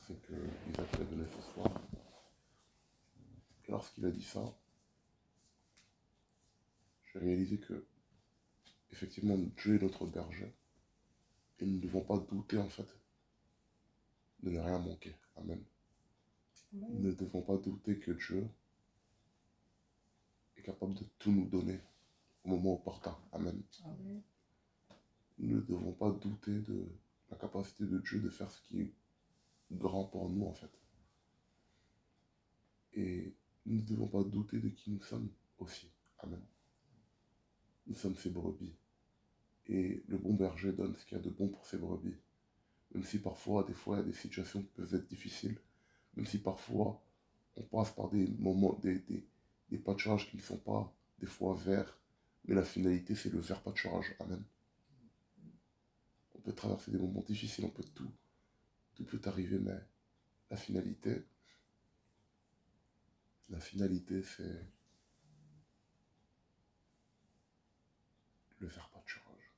verset que Isaac a donné ce soir. Et lorsqu'il a dit ça, j'ai réalisé que, effectivement, Dieu est notre berger. Et nous ne devons pas douter, en fait, de ne rien manquer. Amen. Nous ne devons pas douter que Dieu est capable de tout nous donner au moment opportun. Amen. Amen. Nous ne devons pas douter de la capacité de Dieu de faire ce qui est grand pour nous, en fait. Et nous ne devons pas douter de qui nous sommes aussi. Amen. Nous sommes ses brebis. Et le bon berger donne ce qu'il y a de bon pour ses brebis. Même si parfois, des fois, il y a des situations qui peuvent être difficiles. Même si parfois, on passe par des moments, des pâturages qui ne sont pas des fois verts. Mais la finalité, c'est le vert pâturage. Amen. On peut traverser des moments difficiles, on peut tout peut arriver, mais la finalité, c'est le vert pâturage.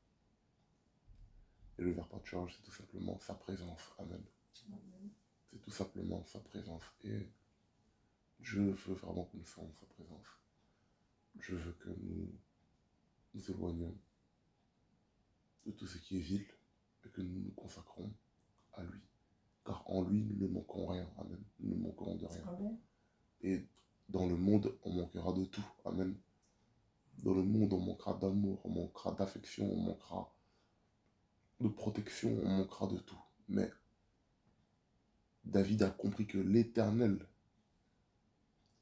Et le vert pâturage, c'est tout simplement sa présence. Amen. Amen. C'est tout simplement sa présence. Et je veux vraiment que nous soyons sa présence. Je veux que nous nous éloignions de tout ce qui est vil et que nous nous consacrons à lui. Car en lui, nous ne manquons rien. Amen. Nous ne manquerons de rien. Amen. Et dans le monde, on manquera de tout. Amen. Dans le monde, on manquera d'amour, on manquera d'affection, on manquera de protection, on manquera de tout. Mais David a compris que l'Éternel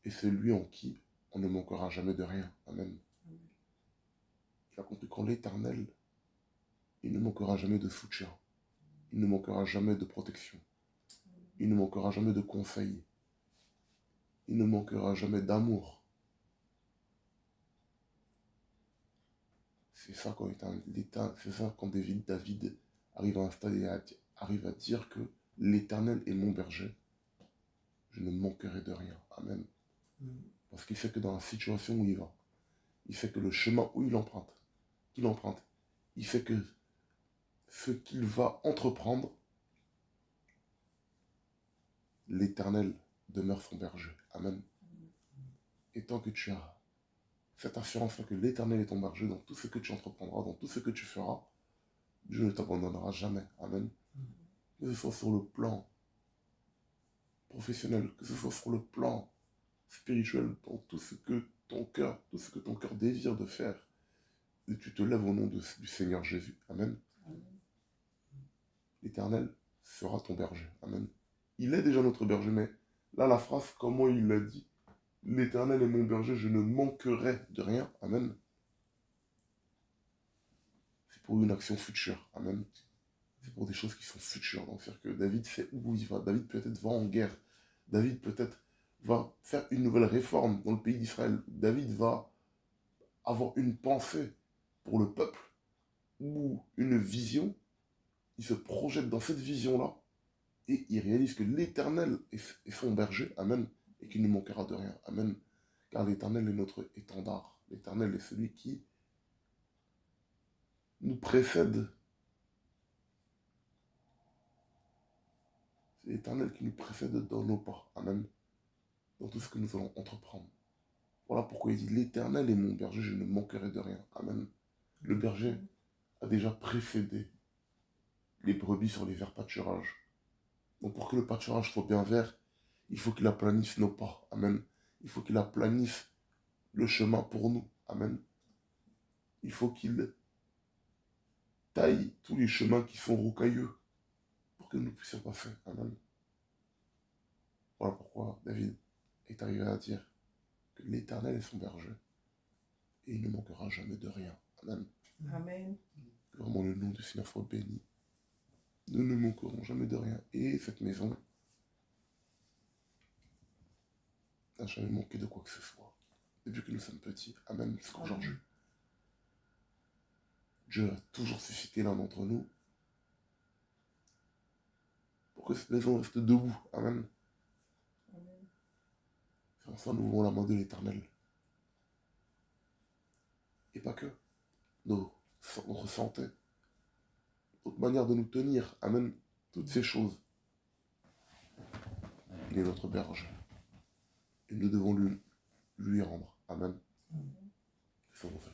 est celui en qui on ne manquera jamais de rien. Amen. Il a compris qu'en l'Éternel, il ne manquera jamais de soutien. Il ne manquera jamais de protection. Il ne manquera jamais de conseils. Il ne manquera jamais d'amour. C'est ça quand David arrive à installer, arrive à dire que l'Éternel est mon berger. Je ne manquerai de rien. Amen. Parce qu'il sait que dans la situation où il va, il sait que le chemin où qu'il emprunte, il sait que ce qu'il va entreprendre, l'Éternel demeure son berger. Amen. Et tant que tu as cette assurance-là que l'Éternel est ton berger dans tout ce que tu entreprendras, dans tout ce que tu feras, Dieu ne t'abandonnera jamais. Amen. Que ce soit sur le plan professionnel, que ce soit sur le plan spirituel, dans tout ce que ton cœur désire de faire, et tu te lèves au nom du Seigneur Jésus. Amen. L'Éternel sera ton berger. Amen. Il est déjà notre berger, mais là, la phrase, comment il l'a dit, l'Éternel est mon berger, je ne manquerai de rien. Amen. C'est pour une action future. Amen. C'est pour des choses qui sont futures. Donc, c'est-à-dire que David sait où il va. David peut-être va en guerre. David peut-être va faire une nouvelle réforme dans le pays d'Israël. David va avoir une pensée pour le peuple ou une vision. Il se projette dans cette vision-là et il réalise que l'Éternel est son berger. Amen. Et qu'il ne manquera de rien. Amen. Car l'Éternel est notre étendard. L'Éternel est celui qui nous précède. C'est l'Éternel qui nous précède dans nos pas. Amen. Dans tout ce que nous allons entreprendre. Voilà pourquoi il dit, l'Éternel est mon berger, je ne manquerai de rien. Amen. Le berger a déjà précédé les brebis sur les verts pâturages. Donc pour que le pâturage soit bien vert, il faut qu'il aplanisse nos pas. Amen. Il faut qu'il aplanisse le chemin pour nous. Amen. Il faut qu'il taille tous les chemins qui sont rocailleux pour que nous puissions passer. Amen. Voilà pourquoi David est arrivé à dire que l'Éternel est son berger et il ne manquera jamais de rien. Amen. Amen. Que vraiment le nom du Seigneur soit béni. Nous ne manquerons jamais de rien. Et cette maison n'a jamais manqué de quoi que ce soit. Depuis que nous sommes petits. Amen. Jusqu'aujourd'hui. Dieu a toujours suscité l'un d'entre nous pour que cette maison reste debout. Amen. Amen. C'est en ça nous voulons la main de l'Éternel. Et pas que. Notre santé. Notre manière de nous tenir. Amen. Toutes ces choses Il est notre berger. Et nous devons lui rendre. Amen. Amen. C'est ça, mon frère.